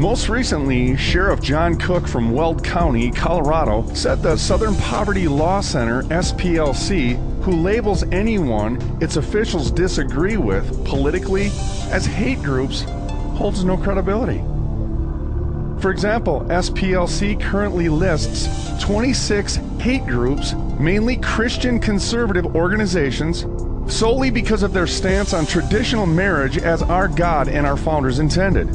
Most recently, Sheriff John Cook from Weld County, Colorado, said the Southern Poverty Law Center, SPLC, who labels anyone its officials disagree with politically as hate groups, holds no credibility. For example, SPLC currently lists 26 hate groups, mainly Christian conservative organizations, solely because of their stance on traditional marriage as our God and our founders intended.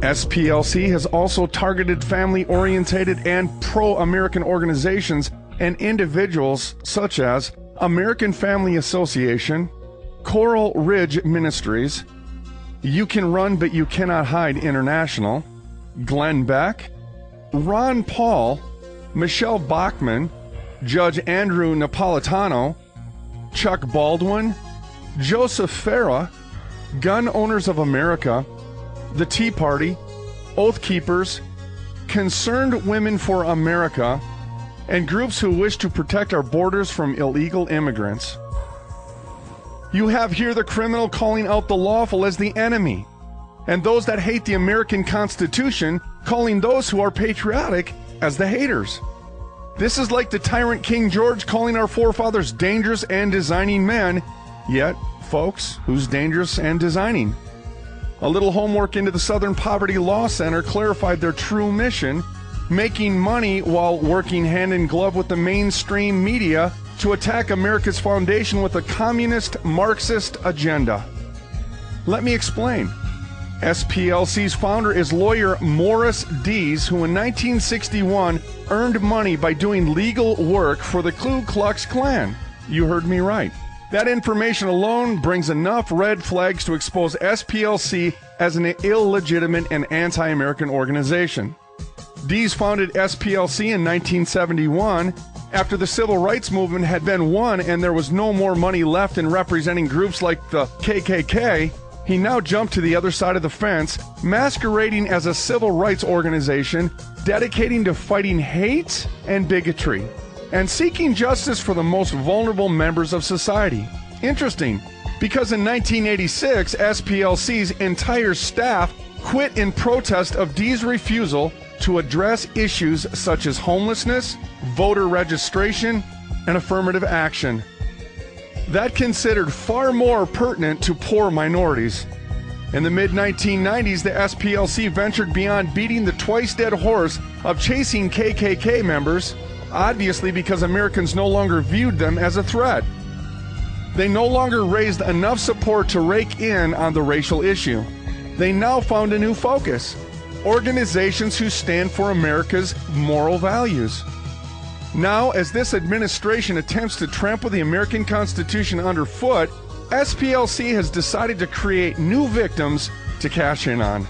SPLC has also targeted family-oriented and pro-American organizations and individuals such as American Family Association, Coral Ridge Ministries, You Can Run But You Cannot Hide International, Glenn Beck, Ron Paul, Michelle Bachmann, Judge Andrew Napolitano, Chuck Baldwin, Joseph Farah, Gun Owners of America, the Tea Party, Oath Keepers, Concerned Women for America, and groups who wish to protect our borders from illegal immigrants. You have here the criminal calling out the lawful as the enemy, and those that hate the American Constitution calling those who are patriotic as the haters. This is like the tyrant King George calling our forefathers dangerous and designing men, yet, folks, who's dangerous and designing? A little homework into the Southern Poverty Law Center clarified their true mission, making money while working hand in glove with the mainstream media to attack America's foundation with a communist Marxist agenda. Let me explain. SPLC's founder is lawyer Morris Dees, who in 1961 earned money by doing legal work for the Ku Klux Klan. You heard me right. That information alone brings enough red flags to expose SPLC as an illegitimate and anti-American organization. Dees founded SPLC in 1971 after the civil rights movement had been won and there was no more money left in representing groups like the KKK. He now jumped to the other side of the fence, masquerading as a civil rights organization dedicating to fighting hate and bigotry and seeking justice for the most vulnerable members of society. Interesting, because in 1986, SPLC's entire staff quit in protest of Dees' refusal to address issues such as homelessness, voter registration, and affirmative action. That considered far more pertinent to poor minorities. In the mid-1990s, the SPLC ventured beyond beating the twice-dead horse of chasing KKK members, obviously because Americans no longer viewed them as a threat. They no longer raised enough support to rake in on the racial issue. They now found a new focus: organizations who stand for America's moral values. Now, as this administration attempts to trample the American Constitution underfoot, SPLC has decided to create new victims to cash in on.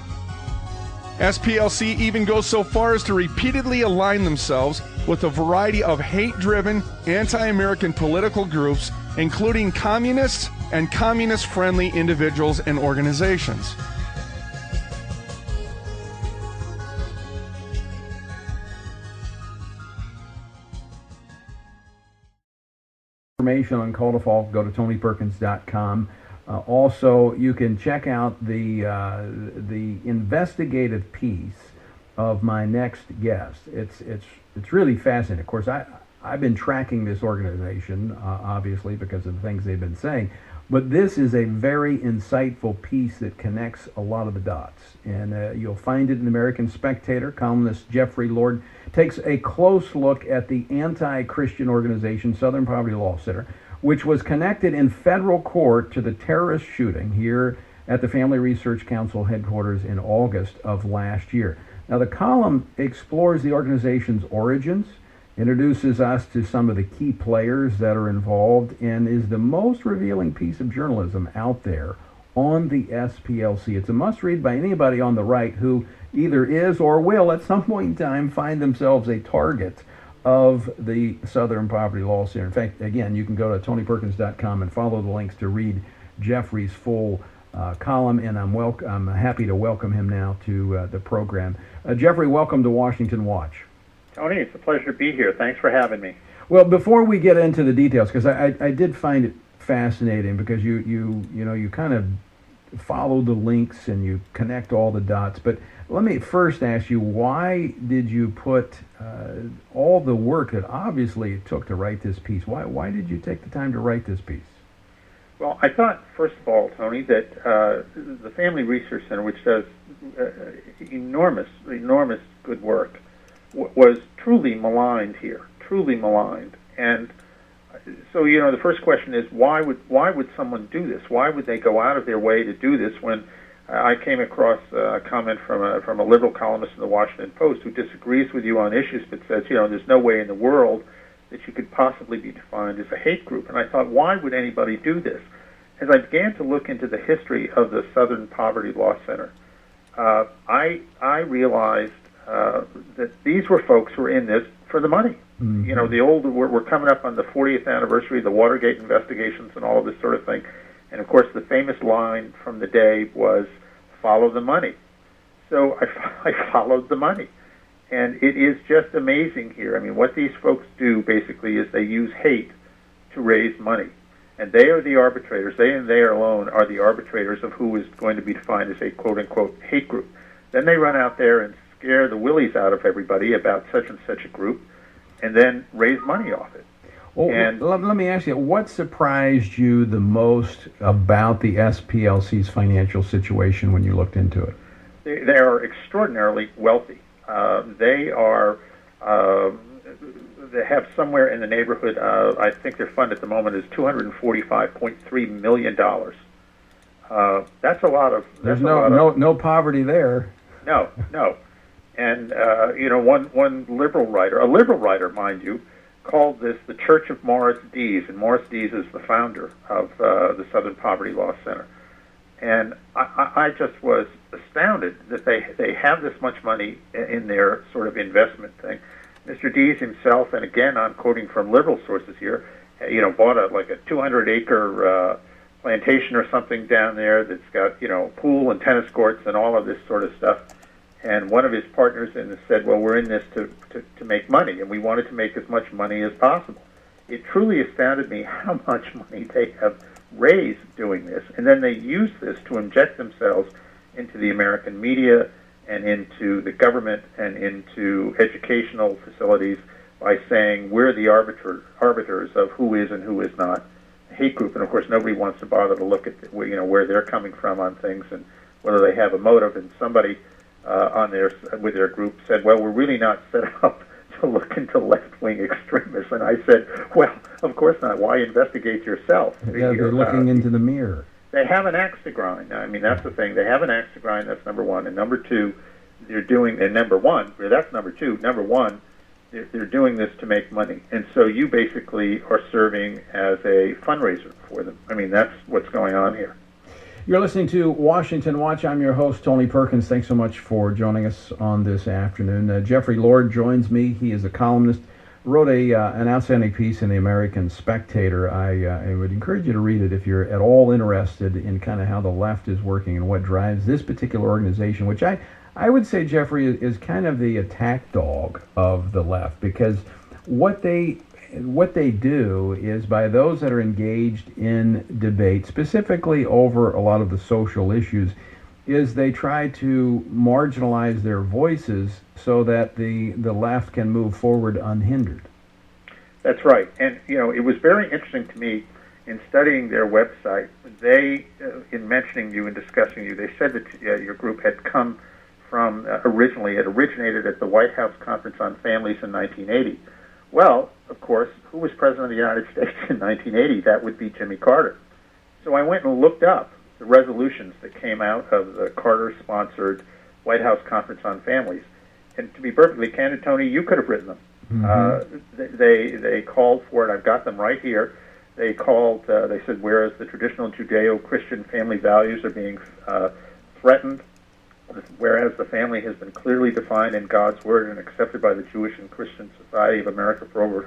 SPLC even goes so far as to repeatedly align themselves with a variety of hate-driven, anti-American political groups, including communists and communist-friendly individuals and organizations. Information on Codefall, go to tonyperkins.com. Also, you can check out the investigative piece of my next guest. It's really fascinating. Of course, I've been tracking this organization, obviously, because of the things they've been saying. But this is a very insightful piece that connects a lot of the dots. And you'll find it in the American Spectator. Columnist Jeffrey Lord takes a close look at the anti-Christian organization, Southern Poverty Law Center, which was connected in federal court to the terrorist shooting here at the Family Research Council headquarters in August of last year. Now, the column explores the organization's origins, introduces us to some of the key players that are involved, and is the most revealing piece of journalism out there on the SPLC. It's a must-read by anybody on the right who either is or will at some point in time find themselves a target of the Southern Poverty Law Center. In fact, again, you can go to tonyperkins.com and follow the links to read Jeffrey's full column, and I'm happy to welcome him now to the program. Jeffrey, welcome to Washington Watch. Tony, it's a pleasure to be here. Thanks for having me. Well, before we get into the details, because I did find it fascinating, because you kind of follow the links and you connect all the dots. But let me first ask you, why did you put all the work that obviously it took to write this piece? Why did you take the time to write this piece? Well, I thought, first of all, Tony, that the Family Research Center, which does enormous good work, was truly maligned here, truly maligned. And so, the first question is, why would someone do this? Why would they go out of their way to do this when I came across a comment from a liberal columnist in the Washington Post who disagrees with you on issues but says, there's no way in the world that you could possibly be defined as a hate group. And I thought, why would anybody do this? As I began to look into the history of the Southern Poverty Law Center, I realized that these were folks who were in this for the money. Mm-hmm. We're coming up on the 40th anniversary of the Watergate investigations and all of this sort of thing. And of course, the famous line from the day was, "Follow the money." So I followed the money. And it is just amazing here. I mean, what these folks do basically is they use hate to raise money. And they are the arbitrators. They and they alone are the arbitrators of who is going to be defined as a quote-unquote hate group. Then they run out there and scare the willies out of everybody about such and such a group and then raise money off it. Well, and let me ask you, what surprised you the most about the SPLC's financial situation when you looked into it? They are extraordinarily wealthy. They have somewhere in the neighborhood of, I think their fund at the moment is $245.3 million. That's a lot of... There's no poverty there. No. And, one liberal writer, mind you, called this the Church of Morris Dees, and Morris Dees is the founder of the Southern Poverty Law Center. And I just was astounded that they have this much money in their sort of investment thing. Mr. Dees himself, and again I'm quoting from liberal sources here, bought a 200-acre plantation or something down there that's got pool and tennis courts and all of this sort of stuff. And one of his partners in this said, well, we're in this to make money, and we wanted to make as much money as possible. It truly astounded me how much money they have raised doing this, and then they use this to inject themselves into the American media and into the government and into educational facilities by saying we're the arbiters of who is and who is not a hate group. And of course, nobody wants to bother to look at where they're coming from on things and whether they have a motive. And somebody with their group said, well, we're really not set up to look into left-wing extremists. And I said, well, of course not. Why investigate yourself? Yeah, they're looking into the mirror. They have an axe to grind. I mean, that's the thing. They have an axe to grind. That's number one. And number two, that's number two. Number one, they're doing this to make money. And so you basically are serving as a fundraiser for them. I mean, that's what's going on here. You're listening to Washington Watch. I'm your host, Tony Perkins. Thanks so much for joining us on this afternoon. Jeffrey Lord joins me. He is a columnist, wrote an outstanding piece in the American Spectator. I would encourage you to read it if you're at all interested in kind of how the left is working and what drives this particular organization, which I would say, Jeffrey, is kind of the attack dog of the left, because what they do is, by those that are engaged in debate, specifically over a lot of the social issues, is they try to marginalize their voices so that the left can move forward unhindered. That's right. And, it was very interesting to me in studying their website. They, in mentioning you and discussing you, they said that your group had come from, originated at the White House Conference on Families in 1980. Well, of course, who was President of the United States in 1980? That would be Jimmy Carter. So I went and looked up the resolutions that came out of the Carter-sponsored White House Conference on Families. And to be perfectly candid, Tony, you could have written them. Mm-hmm. They called for it. I've got them right here. They said, whereas the traditional Judeo-Christian family values are being threatened, whereas the family has been clearly defined in God's Word and accepted by the Jewish and Christian Society of America for over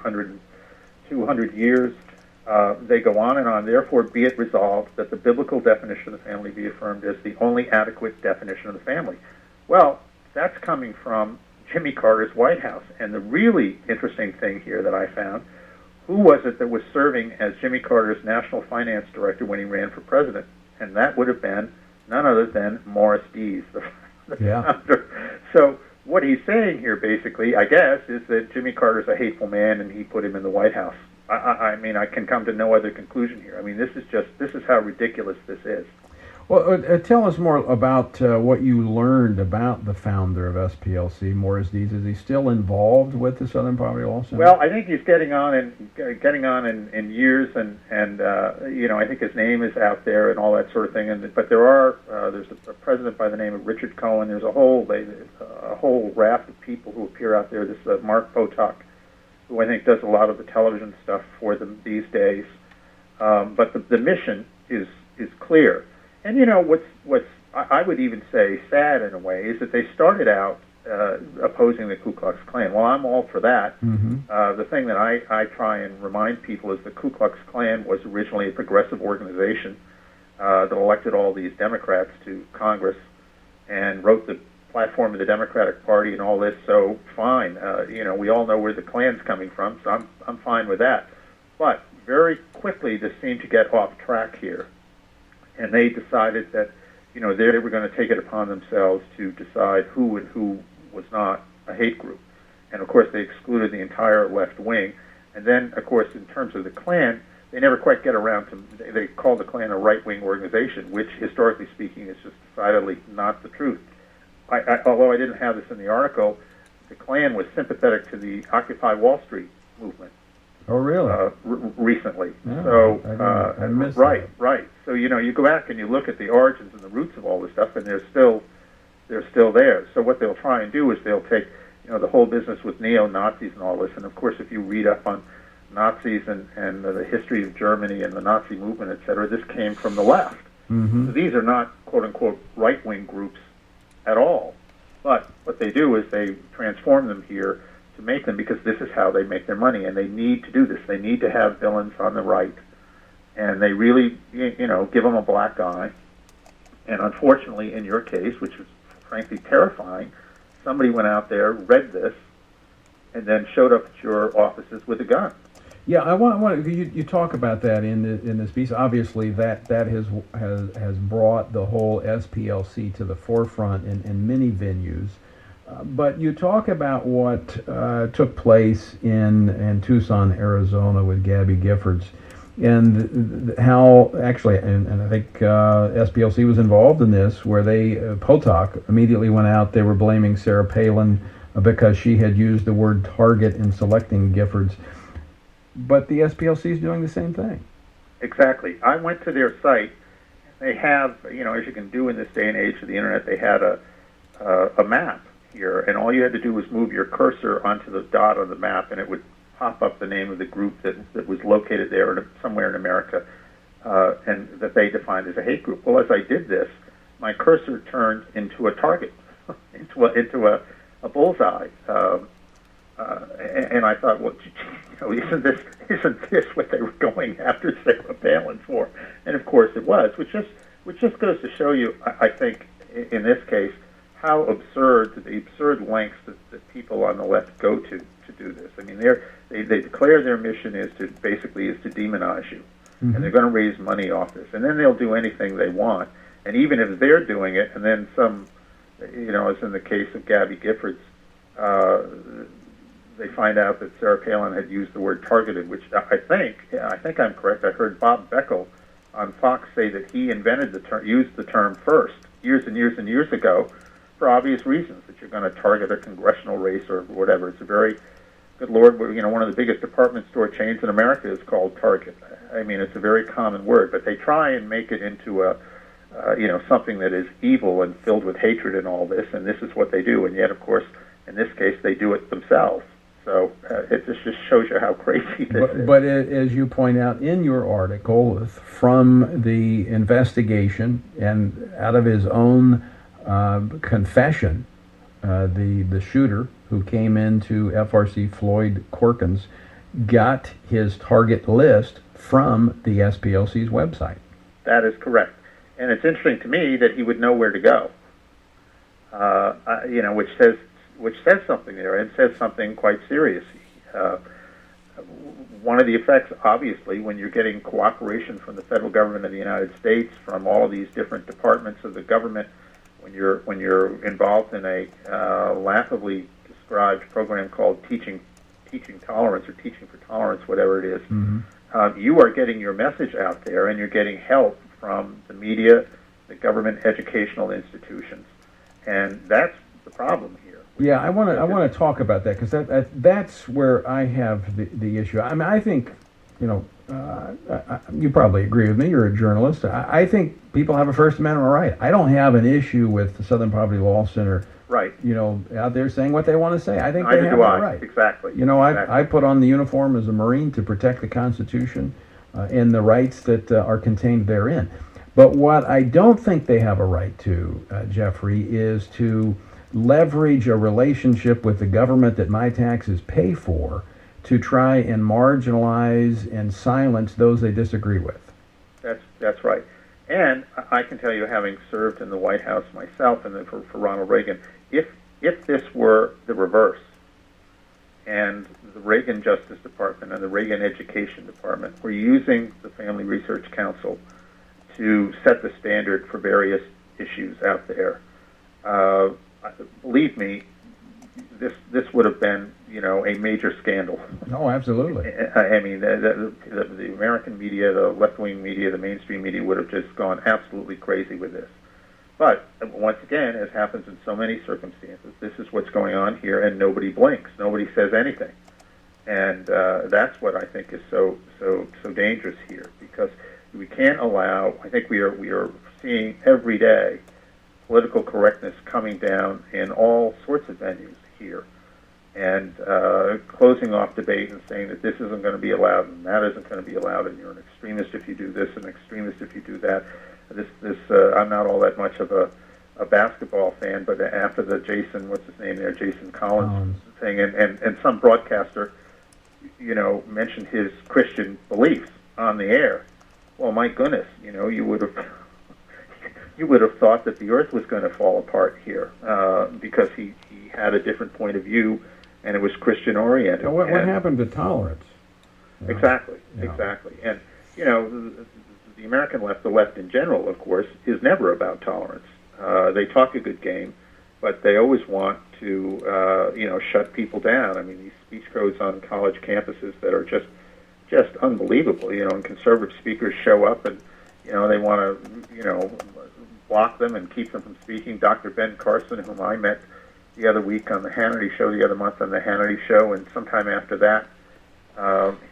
200 years, they go on and on. Therefore, be it resolved that the biblical definition of the family be affirmed as the only adequate definition of the family. Well, that's coming from Jimmy Carter's White House. And the really interesting thing here that I found, who was it that was serving as Jimmy Carter's national finance director when he ran for president? And that would have been none other than Morris Dees, the Yeah. founder. So what he's saying here, basically, I guess, is that Jimmy Carter's a hateful man, and he put him in the White House. I mean, I can come to no other conclusion here. I mean, this is how ridiculous this is. Well, tell us more about what you learned about the founder of SPLC, Morris Dees. Is he still involved with the Southern Poverty Law Center? Well, I think he's getting on in years, and I think his name is out there and all that sort of thing. But there's a president by the name of Richard Cohen. There's a whole raft of people who appear out there. This Mark Potok, who I think does a lot of the television stuff for them these days. But the mission is clear. And what's I would even say sad in a way is that they started out opposing the Ku Klux Klan. Well, I'm all for that. Mm-hmm. The thing that I try and remind people is the Ku Klux Klan was originally a progressive organization that elected all these Democrats to Congress and wrote the platform of the Democratic Party and all this. So fine, we all know where the Klan's coming from, so I'm fine with that. But very quickly, this seemed to get off track here. And they decided that, they were going to take it upon themselves to decide who and who was not a hate group. And, of course, they excluded the entire left wing. And then, of course, in terms of the Klan, they never quite get around to, they call the Klan a right-wing organization, which, historically speaking, is just decidedly not the truth. Although I didn't have this in the article, the Klan was sympathetic to the Occupy Wall Street movement. Oh, really? Recently. Yeah, So, I missed right. that. So, you go back and you look at the origins and the roots of all this stuff, and they're still there. So what they'll try and do is they'll take, the whole business with neo-Nazis and all this. And, of course, if you read up on Nazis and the history of Germany and the Nazi movement, et cetera, this came from the left. Mm-hmm. So these are not, quote-unquote, right-wing groups at all. But what they do is they transform them here to make them, because this is how they make their money, and they need to do this. They need to have villains on the right, and they really, give them a black eye. And unfortunately, in your case, which was frankly terrifying, somebody went out there, read this, and then showed up at your offices with a gun. Yeah, I want you talk about that in this piece. Obviously, that has brought the whole SPLC to the forefront in many venues. But you talk about what took place in Tucson, Arizona with Gabby Giffords, and how actually, and I think SPLC was involved in this, where Potok immediately went out. They were blaming Sarah Palin because she had used the word target in selecting Giffords. But the SPLC is doing the same thing. Exactly. I went to their site. They have, as you can do in this day and age of the internet, they had a map here, and all you had to do was move your cursor onto the dot on the map, and it would pop up the name of the group that was located there somewhere in America, and that they defined as a hate group. Well, as I did this, my cursor turned into a target, into a bullseye, and I thought, well, isn't this what they were going after Sarah Palin for? And of course it was, which just goes to show you, I think, in this case, how the absurd lengths that people on the left go to do this. I mean, they declare their mission is to demonize you, mm-hmm. and they're going to raise money off this, and then they'll do anything they want. And even if they're doing it, and then some, as in the case of Gabby Giffords, they find out that Sarah Palin had used the word targeted, which I think I'm correct. I heard Bob Beckel on Fox say that he used the term first, years and years and years ago, for obvious reasons, that you're going to target a congressional race or whatever. It's a very, good Lord, one of the biggest department store chains in America is called Target. I mean, it's a very common word, but they try and make it into something that is evil and filled with hatred and all this, and this is what they do. And yet, of course, in this case, they do it themselves. So it just shows you how crazy this is. But as you point out in your article, from the investigation and out of his own confession, the shooter who came into FRC, Floyd Corkins, got his target list from the SPLC's website. That is correct. And it's interesting to me that he would know where to go, which says something there, and says something quite serious. one of the effects, obviously, when you're getting cooperation from the federal government of the United States, from all of these different departments of the government, when you're involved in a laughably described program called teaching tolerance or teaching for tolerance, whatever it is, you are getting your message out there, and you're getting help from the media, the government educational institutions, and that's the problem here. Yeah, I want to talk about that, because that's where I have the issue. I mean, I think, you probably agree with me. You're a journalist. I think people have a First Amendment right. I don't have an issue with the Southern Poverty Law Center, right? Out there saying what they want to say. I think Neither they have that right. Exactly. I put on the uniform as a Marine to protect the Constitution and the rights that are contained therein. But what I don't think they have a right to, Jeffrey, is to leverage a relationship with the government that my taxes pay for to try and marginalize and silence those they disagree with. That's right. And I can tell you, having served in the White House myself and for Ronald Reagan, if this were the reverse, and the Reagan Justice Department and the Reagan Education Department were using the Family Research Council to set the standard for various issues out there, believe me, this would have been, a major scandal. Oh, absolutely. I mean, the American media, the left-wing media, the mainstream media would have just gone absolutely crazy with this. But once again, as happens in so many circumstances, this is what's going on here, and nobody blinks, nobody says anything, and that's what I think is so dangerous here, because we can't allow. I think we are seeing every day political correctness coming down in all sorts of venues here, and closing off debate and saying that this isn't going to be allowed and that isn't going to be allowed, and you're an extremist if you do this, an extremist if you do that. I'm not all that much of a basketball fan, but after the Jason Collins thing, and some broadcaster, mentioned his Christian beliefs on the air. Well, my goodness, you would have thought that the earth was going to fall apart here because he had a different point of view, and it was Christian oriented. Now, what happened to tolerance? Exactly. And the American left, the left in general, of course, is never about tolerance. They talk a good game, but they always want to shut people down. I mean, these speech codes on college campuses that are just unbelievable. And conservative speakers show up and they want to block them and keep them from speaking. Dr. Ben Carson, whom I met the other week on the Hannity show, the other month on the Hannity show, and sometime after that,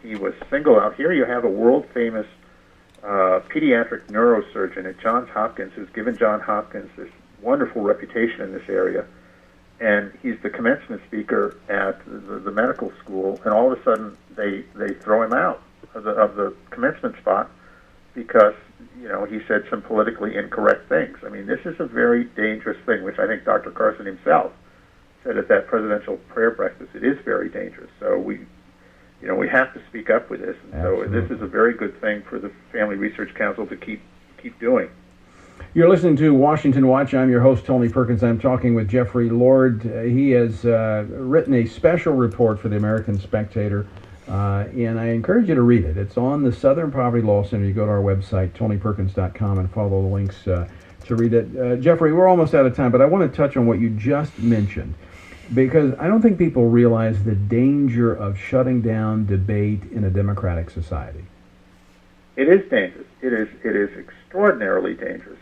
he was singled out. Here you have a world-famous pediatric neurosurgeon at Johns Hopkins who's given Johns Hopkins this wonderful reputation in this area, and he's the commencement speaker at the medical school, and all of a sudden they throw him out of the commencement spot because he said some politically incorrect things. I mean, this is a very dangerous thing, which I think Dr. Carson himself said at that presidential prayer breakfast. It is very dangerous. So we have to speak up with this. And so this is a very good thing for the Family Research Council to keep doing. You're listening to Washington Watch. I'm your host, Tony Perkins. I'm talking with Jeffrey Lord. He has written a special report for the American Spectator, and I encourage you to read it. It's on the Southern Poverty Law Center. You go to our website, tonyperkins.com, and follow the links to read it. Jeffrey, we're almost out of time, but I want to touch on what you just mentioned, because I don't think people realize the danger of shutting down debate in a democratic society. It is dangerous. It is extraordinarily dangerous.